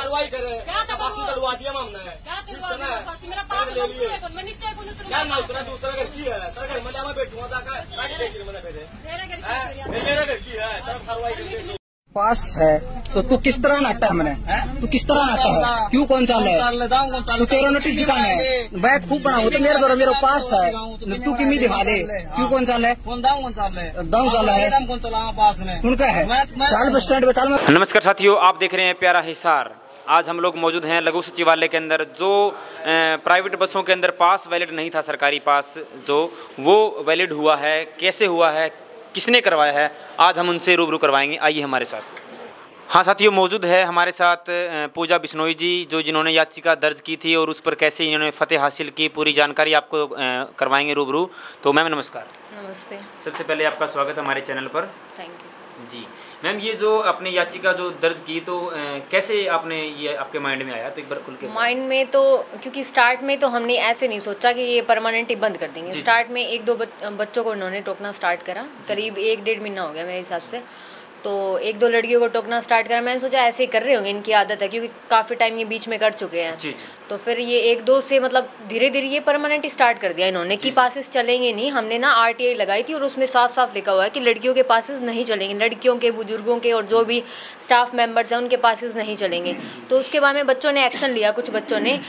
कार्रवाई करे। फांसी दिलवा दिया हमने, ले लिए क्या ना उतरा तो उतरा घर की है, तेरा घर में मैं बैठूंगा जाकर मैंने बैठे मेरा घर की है, तेरा कार्रवाई करके पास है तो तू किस तरह नाटक है मैंने, तू किस तरह नाटक है, क्यों कौन चाल है तू, तेरा नोटिस दिखाना है, बैच खूब बना हो तो मेरे द्वारा मेरे पास है, तू किमी दिखा दे, क्यों कौन चाल है, दाऊ चाल है उनका है, चाल बस स्टैंड पे चाल। नमस्कार साथियों, आप देख रहे हैं प्यारा हिसार। आज हम लोग मौजूद हैं लघु सचिवालय के अंदर। जो प्राइवेट बसों के अंदर पास वैलिड नहीं था, सरकारी पास जो वो वैलिड हुआ है, कैसे हुआ है, किसने करवाया है, आज हम उनसे रूबरू करवाएंगे। आइए हमारे साथ। हाँ साथियों, मौजूद है हमारे साथ पूजा बिश्नोई जी, जो जिन्होंने याचिका दर्ज की थी और उस पर कैसे इन्होंने फतेह हासिल की, पूरी जानकारी आपको करवाएंगे रूबरू। तो मैम नमस्कार। नमस्ते। सबसे पहले आपका स्वागत है हमारे चैनल पर। Thank you sir. जी मैम, ये जो आपने याचिका जो दर्ज की तो कैसे आपने ये आपके माइंड में आया, तो एक बार खुल के। माइंड में तो क्योंकि स्टार्ट में तो हमने ऐसे नहीं सोचा कि ये परमानेंट ही बंद कर देंगे। स्टार्ट में एक दो बच्चों को उन्होंने टोकना स्टार्ट करा, करीब 1-1.5 महीना हो गया मेरे हिसाब से। तो 1-2 लड़कियों को टोकना स्टार्ट करा, मैंने सोचा ऐसे ही कर रहे होंगे, इनकी आदत है, क्योंकि काफ़ी टाइम ये बीच में कर चुके हैं। जी। तो फिर ये 1-2 से मतलब धीरे धीरे ये परमानेंट स्टार्ट कर दिया इन्होंने कि पासेस चलेंगे नहीं। हमने ना RTI लगाई थी और उसमें साफ साफ लिखा हुआ है कि लड़कियों के पासेस नहीं चलेंगे, लड़कियों के, बुजुर्गों के और जो भी स्टाफ मेंबर्स हैं उनके पासेस नहीं चलेंगे। तो उसके बाद में बच्चों ने एक्शन लिया, कुछ बच्चों ने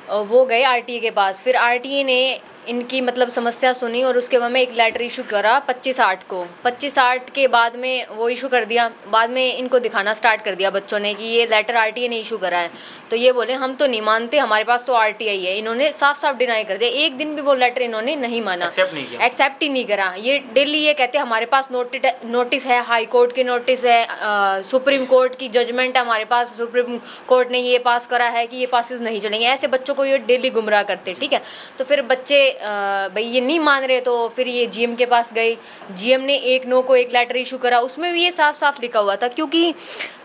वो गए RTI के पास। फिर RTI ने इनकी मतलब समस्या सुनी और उसके बाद में एक लेटर इशू करा 25/8 को। 25/8 के बाद में वो इशू कर दिया। बाद में इनको दिखाना स्टार्ट कर दिया बच्चों ने कि ये लेटर RTI ने इशू करा है। तो ये बोले हम तो नहीं मानते, हमारे पास तो RTI है। इन्होंने साफ साफ डिनाई कर दिया, एक दिन भी वो लेटर इन्होंने नहीं माना, एक्सेप्ट ही नहीं करा। ये डेली ये कहते हैं हमारे पास नोटिस है, हाई कोर्ट के नोटिस है, सुप्रीम कोर्ट की जजमेंट है हमारे पास, सुप्रीम कोर्ट ने ये पास करा है कि ये पासेस नहीं चलेंगे। ऐसे बच्चों को ये डेली गुमराह करते, ठीक है। तो फिर बच्चे भाई ये नहीं मान रहे, तो फिर ये GM के पास गए। GM ने 1/9 को एक लेटर इशू करा, उसमें भी ये साफ साफ लिखा हुआ था, क्योंकि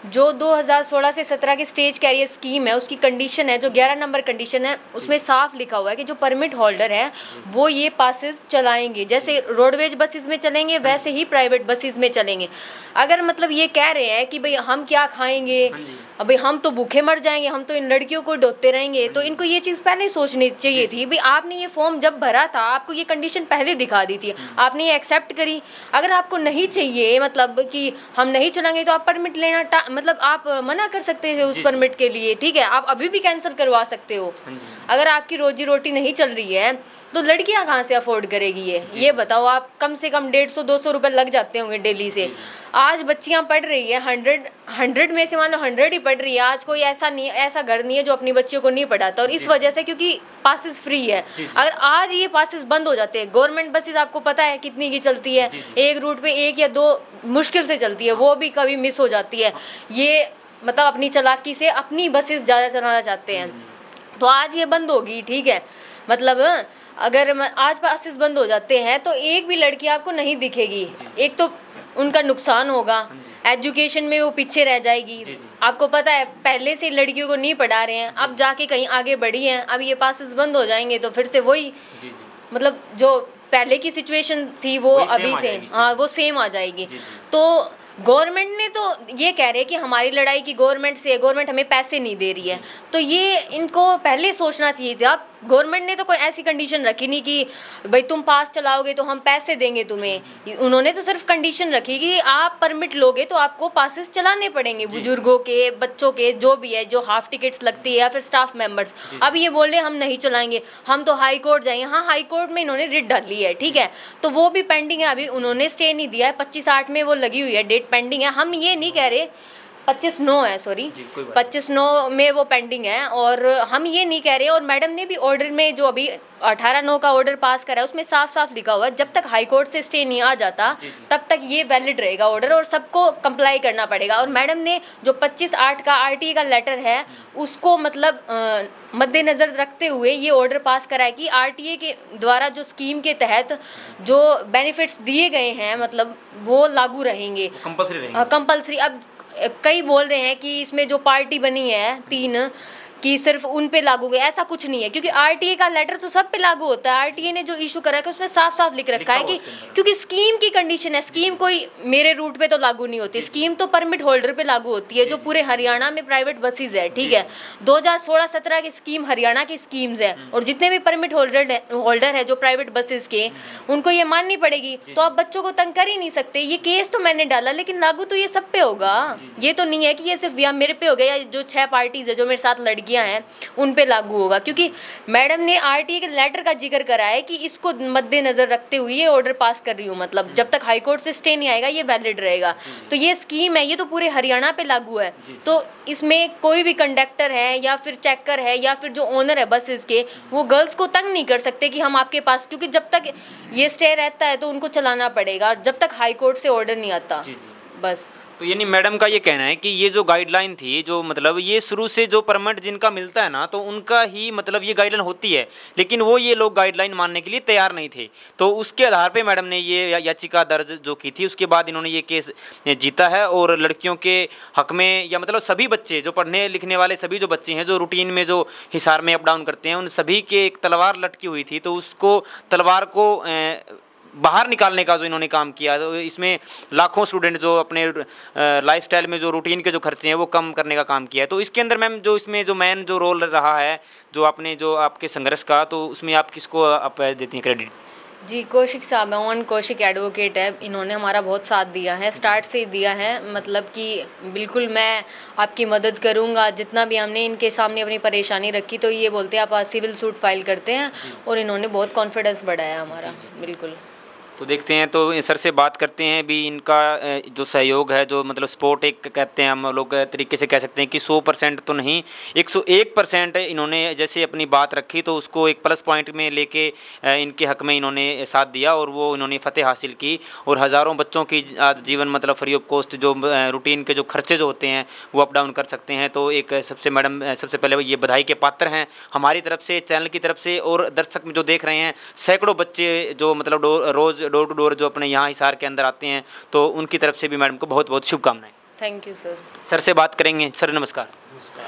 जो 2016 से 17 की स्टेज कैरियर स्कीम है उसकी कंडीशन है, जो 11 नंबर कंडीशन है, उसमें साफ लिखा हुआ है कि जो परमिट होल्डर है वो ये पासेस चलाएंगे। जैसे रोडवेज बसेस में चलेंगे वैसे ही प्राइवेट बसेस में चलेंगे। अगर मतलब ये कह रहे हैं कि भाई हम क्या खाएंगे, भाई हम तो भूखे मर जाएंगे, हम तो इन लड़कियों को ढोते रहेंगे, तो इनको ये चीज़ पहले सोचनी चाहिए थी। भाई आपने ये फॉर्म जब भरा था आपको ये कंडीशन पहले दिखा दी थी, आपने ये एक्सेप्ट करी। अगर आपको नहीं चाहिए, मतलब कि हम नहीं चलाएंगे, तो आप परमिट लेना मतलब आप मना कर सकते थे उस परमिट के लिए, ठीक है। आप अभी भी कैंसिल करवा सकते हो। अगर आपकी रोजी रोटी नहीं चल रही है तो लड़कियां कहाँ से अफोर्ड करेगी ये बताओ। आप कम से कम 150-200 रुपये लग जाते होंगे डेली से। आज बच्चियां पढ़ रही है, 100 में से मान लो 100 ही पढ़ रही है। आज कोई ऐसा घर नहीं है जो अपनी बच्चियों को नहीं पढ़ाता, और इस वजह से क्योंकि पासेस फ्री है। अगर आज ये पासेस बंद हो जाते हैं, गवर्नमेंट बसेस आपको पता है कितनी की चलती है, एक रूट पे 1 या 2 मुश्किल से चलती है, वो भी कभी मिस हो जाती है। ये मतलब अपनी चालाकी से अपनी बसेस ज़्यादा चलाना चाहते हैं। तो आज ये बंद होगी, ठीक है। मतलब अगर आज पासेस बंद हो जाते हैं तो एक भी लड़की आपको नहीं दिखेगी। एक तो उनका नुकसान होगा, एजुकेशन में वो पीछे रह जाएगी। आपको पता है पहले से लड़कियों को नहीं पढ़ा रहे हैं, अब जाके कहीं आगे बढ़ी हैं, अब ये पासेस बंद हो जाएंगे तो फिर से वही मतलब जो पहले की सिचुएशन थी वो अभी से वो सेम आ जाएगी। तो गवर्नमेंट ने तो ये कह रहे हैं कि हमारी लड़ाई की गवर्नमेंट से, गवर्नमेंट हमें पैसे नहीं दे रही है, तो ये इनको पहले सोचना चाहिए था। गवर्नमेंट ने तो कोई ऐसी कंडीशन रखी नहीं कि भाई तुम पास चलाओगे तो हम पैसे देंगे तुम्हें। उन्होंने तो सिर्फ कंडीशन रखी कि आप परमिट लोगे तो आपको पासेस चलाने पड़ेंगे, बुजुर्गों के, बच्चों के, जो भी है, जो हाफ टिकट्स लगती है या फिर स्टाफ मेंबर्स। अब ये बोल रहे हम नहीं चलाएंगे, हम तो हाई कोर्ट जाएंगे। हाँ, हाई कोर्ट में इन्होंने रिट डाली है, ठीक है, तो वो भी पेंडिंग है, अभी उन्होंने स्टे नहीं दिया है। 25/8 में वो लगी हुई है, डेट पेंडिंग है। हम ये नहीं कह रहे, 25/9 है, सॉरी 25/9 में वो पेंडिंग है, और हम ये नहीं कह रहे। और मैडम ने भी ऑर्डर में जो अभी 18/9 का ऑर्डर पास करा है उसमें साफ साफ लिखा हुआ है जब तक हाई कोर्ट से स्टे नहीं आ जाता तब तक ये वैलिड रहेगा ऑर्डर, और सबको कंप्लाई करना पड़ेगा। और मैडम ने जो 25/8 का RTI का लेटर है उसको मतलब मद्देनज़र रखते हुए ये ऑर्डर पास करा है कि RTI के द्वारा जो स्कीम के तहत जो बेनिफिट्स दिए गए हैं मतलब वो लागू रहेंगे, कंपल्सरी। अब कई बोल रहे हैं कि इसमें जो पार्टी बनी है 3 कि सिर्फ उन पे लागू है, ऐसा कुछ नहीं है, क्योंकि आरटीए का लेटर तो सब पे लागू होता है। आरटीए ने जो इशू करा है उसमें साफ साफ लिख रखा है कि क्योंकि स्कीम की कंडीशन है, स्कीम कोई मेरे रूट पे तो लागू नहीं होती, स्कीम तो परमिट होल्डर पे लागू होती है, जो पूरे हरियाणा में प्राइवेट बसेज है, ठीक है। 2016-17 की स्कीम हरियाणा की स्कीम्स है, और जितने भी परमिट होल्डर है जो प्राइवेट बसेज के, उनको ये माननी पड़ेगी। तो आप बच्चों को तंग कर ही नहीं सकते। ये केस तो मैंने डाला, लेकिन लागू तो ये सब पे होगा। ये तो नहीं है कि ये सिर्फ या मेरे पे हो गया, या जो 6 पार्टीज है जो मेरे साथ लड़कियां हैं उन पे लागू होगा, क्योंकि मैडम ने आरटीए के लेटर का जिक्र करा है कि इसको मद्देनजर रखते हुए ये ऑर्डर पास कर रही हूँ, मतलब जब तक हाई कोर्ट से स्टे नहीं आएगा ये वैलिड रहेगा। तो ये स्कीम है, ये तो पूरे हरियाणा पे लागू है। तो इसमें कोई भी कंडक्टर है या फिर चेकर है या फिर जो ओनर है बसेस के, वो गर्ल्स को तंग नहीं कर सकते कि हम आपके पास, क्योंकि जब तक ये स्टे रहता है तो उनको चलाना पड़ेगा जब तक हाई कोर्ट से ऑर्डर नहीं आता। बस तो यानी मैडम का ये कहना है कि ये जो गाइडलाइन थी, जो मतलब ये शुरू से जो परमिट जिनका मिलता है ना, तो उनका ही मतलब ये गाइडलाइन होती है, लेकिन वो ये लोग गाइडलाइन मानने के लिए तैयार नहीं थे। तो उसके आधार पे मैडम ने ये याचिका दर्ज जो की थी, उसके बाद इन्होंने ये केस जीता है। और लड़कियों के हक में, या मतलब सभी बच्चे जो पढ़ने लिखने वाले सभी जो बच्चे हैं जो रूटीन में जो हिसार में अप डाउन करते हैं, उन सभी के एक तलवार लटकी हुई थी, तो उसको तलवार को बाहर निकालने का जो इन्होंने काम किया, तो इसमें लाखों स्टूडेंट जो अपने लाइफस्टाइल में जो रूटीन के जो खर्चे हैं वो कम करने का काम किया है। तो इसके अंदर मैम जो इसमें जो मेन जो रोल रहा है जो आपने जो आपके संघर्ष का, तो उसमें आप किसको आप देती हैं क्रेडिट? जी, कौशिक साहब, ओन कौशिक एडवोकेट है, इन्होंने हमारा बहुत साथ दिया है, स्टार्ट से ही दिया है। मतलब कि बिल्कुल मैं आपकी मदद करूंगा, जितना भी हमने इनके सामने अपनी परेशानी रखी तो ये बोलते हैं आप सिविल सूट फाइल करते हैं, और इन्होंने बहुत कॉन्फिडेंस बढ़ाया हमारा। बिल्कुल। तो देखते हैं, तो सर से बात करते हैं भी इनका जो सहयोग है, जो मतलब सपोर्ट एक कहते हैं हम लोग तरीके से कह सकते हैं कि 100% तो नहीं, 101% इन्होंने जैसे अपनी बात रखी तो उसको एक प्लस पॉइंट में लेके इनके हक में इन्होंने साथ दिया और वो इन्होंने फतेह हासिल की। और हज़ारों बच्चों की आज जीवन मतलब फ्री ऑफ कॉस्ट जो रूटीन के जो खर्चे जो होते हैं वो अप डाउन कर सकते हैं। तो एक सबसे मैडम सबसे पहले ये बधाई के पात्र हैं हमारी तरफ से, चैनल की तरफ से, और दर्शक जो देख रहे हैं सैकड़ों बच्चे जो मतलब रोज़ डोर टू डोर जो अपने यहाँ हिसार के अंदर आते हैं, तो उनकी तरफ से भी मैडम को बहुत बहुत शुभकामनाएं। Thank you sir. सर से बात करेंगे। सर नमस्कार। नमस्कार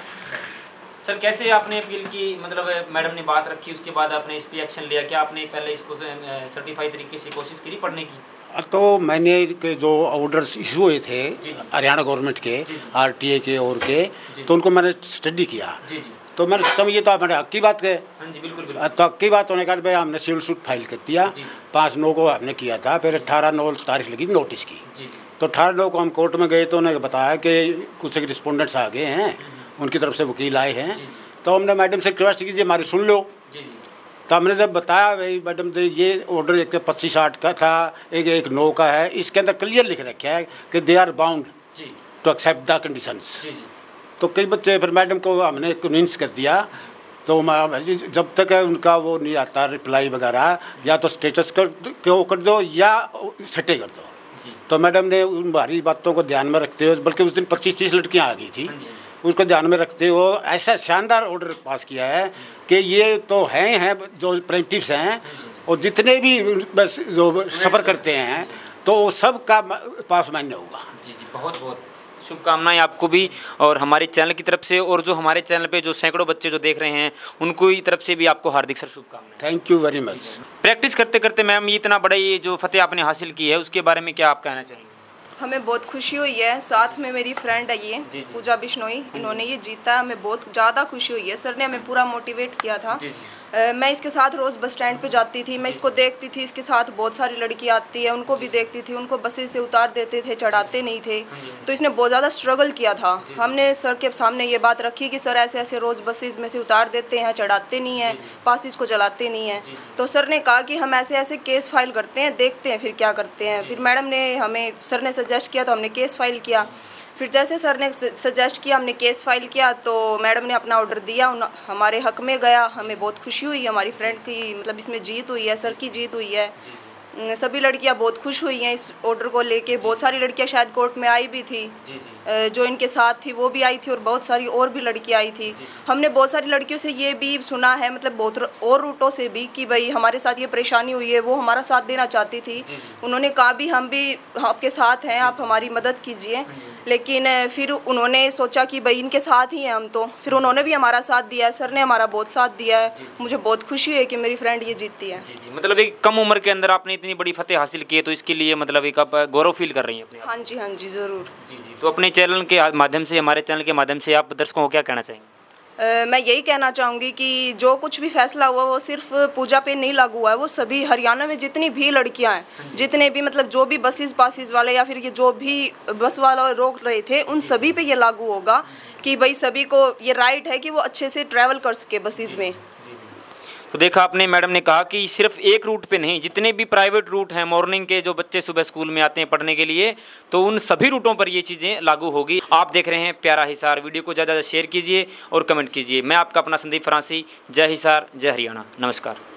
सर, कैसे आपने अपील की, मतलब मैडम ने बात रखी उसके बाद आपने इस पर एक्शन लिया? क्या आपने पहले इसको सर्टिफाइड तरीके से कोशिश करी पढ़ने की? तो मैंने जो ऑर्डर्स इशू हुए थे हरियाणा गवर्नमेंट के, आरटीए के और के, तो उनको मैंने स्टडी किया। तो मैंने समझिए तो हमारे हक की बात कहे। हाँ जी, बिल्कुल बिल्कुल। तो हक की बात होने का भाई हमने सिविल सूट फाइल कर दिया, 5/9 को हमने किया था, फिर 18/9 तारीख लगी नोटिस की। तो 18/9 को हम कोर्ट में गए तो उन्होंने बताया कि कुछ एक रिस्पोंडेंट्स आ गए हैं, उनकी तरफ से वकील आए हैं, तो हमने मैडम से रिक्वेस्ट की हमारी सुन लो। तो हमने जब बताया भाई मैडम तो ये ऑर्डर एक 25/8 का था, एक 9 का है, इसके अंदर क्लियर लिख रखा है कि they are bound to accept the conditions. तो कई बच्चे फिर मैडम को हमने कन्विंस कर दिया। तो जब तक उनका वो नहीं आता रिप्लाई वगैरह, या तो स्टेटस कर दो या सटे कर दो। तो मैडम ने उन भारी बातों को ध्यान में रखते हुए, बल्कि उस दिन 25-30 लड़कियां आ गई थी, उसको ध्यान में रखते हुए ऐसा शानदार ऑर्डर पास किया है कि ये तो हैं जो प्लेंटिफ्स हैं और जितने भी बस जो सफ़र करते हैं तो सब का पास मान्य होगा। जी, बहुत बहुत शुभकामनाएं आपको भी और हमारे चैनल की तरफ से, और जो हमारे चैनल पे जो सैकड़ों बच्चे जो देख रहे हैं उनको ही तरफ से भी आपको हार्दिक सर शुभकामनाएं। Thank you very much. Practice करते करते मैम ये इतना बड़ा ये जो फतेह आपने हासिल की है उसके बारे में क्या आप कहना चाहेंगे? हमें बहुत खुशी हुई है, साथ में मेरी फ्रेंड है ये पूजा बिश्नोई, इन्होंने ये जीता, हमें बहुत ज़्यादा खुशी हुई है। सर ने हमें पूरा मोटिवेट किया था। मैं इसके साथ रोज़ बस स्टैंड पे जाती थी, मैं इसको देखती थी, इसके साथ बहुत सारी लड़की आती है, उनको भी देखती थी, उनको बसेस से उतार देते थे, चढ़ाते नहीं थे, तो इसने बहुत ज़्यादा स्ट्रगल किया था। हमने सर के सामने ये बात रखी कि सर ऐसे ऐसे रोज़ बसेस में से उतार देते हैं, चढ़ाते नहीं हैं, पासिस को चलाते नहीं हैं। तो सर ने कहा कि हम ऐसे ऐसे केस फाइल करते हैं, देखते हैं फिर क्या करते हैं। फिर मैडम ने हमें, सर ने सजेस्ट किया तो हमने केस फाइल किया। फिर जैसे सर ने सजेस्ट किया हमने केस फाइल किया, तो मैडम ने अपना ऑर्डर दिया, हमारे हक में गया। हमें बहुत खुशी हुई, हमारी फ्रेंड की मतलब इसमें जीत हुई है, सर की जीत हुई है। सभी लड़कियां बहुत खुश हुई हैं इस ऑर्डर को लेके। बहुत सारी लड़कियां शायद कोर्ट में आई भी थी, जो इनके साथ थी वो भी आई थी, और बहुत सारी और भी लड़कियां आई थी। हमने बहुत सारी लड़कियों से ये भी सुना है, मतलब बहुत और रूटों से भी, कि भाई हमारे साथ ये परेशानी हुई है, वो हमारा साथ देना चाहती थी। उन्होंने कहा भी हम भी आपके साथ हैं, आप हमारी मदद कीजिए। लेकिन फिर उन्होंने सोचा कि भाई इनके साथ ही हैं हम, तो फिर उन्होंने भी हमारा साथ दिया है, सर ने हमारा बहुत साथ दिया है। मुझे बहुत खुशी है कि मेरी फ्रेंड ये जीतती है। जी, मतलब एक कम उम्र के अंदर आपने इतनी बड़ी फतेह हासिल की है, तो इसके लिए मतलब एक आप गौरव फील कर रही हैं अपने? हाँ जी ज़रूर। जी, तो अपने चैनल के माध्यम से, हमारे चैनल के माध्यम से आप दर्शकों को क्या कहना चाहेंगे? मैं यही कहना चाहूँगी कि जो कुछ भी फैसला हुआ वो सिर्फ पूजा पे नहीं लागू हुआ है, वो सभी हरियाणा में जितनी भी लड़कियां हैं, जितने भी मतलब जो भी बसेस पासिस वाले या फिर ये जो भी बस वाला रोक रहे थे, उन सभी पे ये लागू होगा कि भाई सभी को ये राइट है कि वो अच्छे से ट्रैवल कर सके बसेस में। तो देखा आपने, मैडम ने कहा कि सिर्फ एक रूट पे नहीं, जितने भी प्राइवेट रूट हैं मॉर्निंग के, जो बच्चे सुबह स्कूल में आते हैं पढ़ने के लिए, तो उन सभी रूटों पर ये चीज़ें लागू होगी। आप देख रहे हैं प्यारा हिसार। वीडियो को ज़्यादा शेयर कीजिए और कमेंट कीजिए। मैं आपका अपना संदीप फरांसी। जय हिसार, जय हरियाणा। नमस्कार।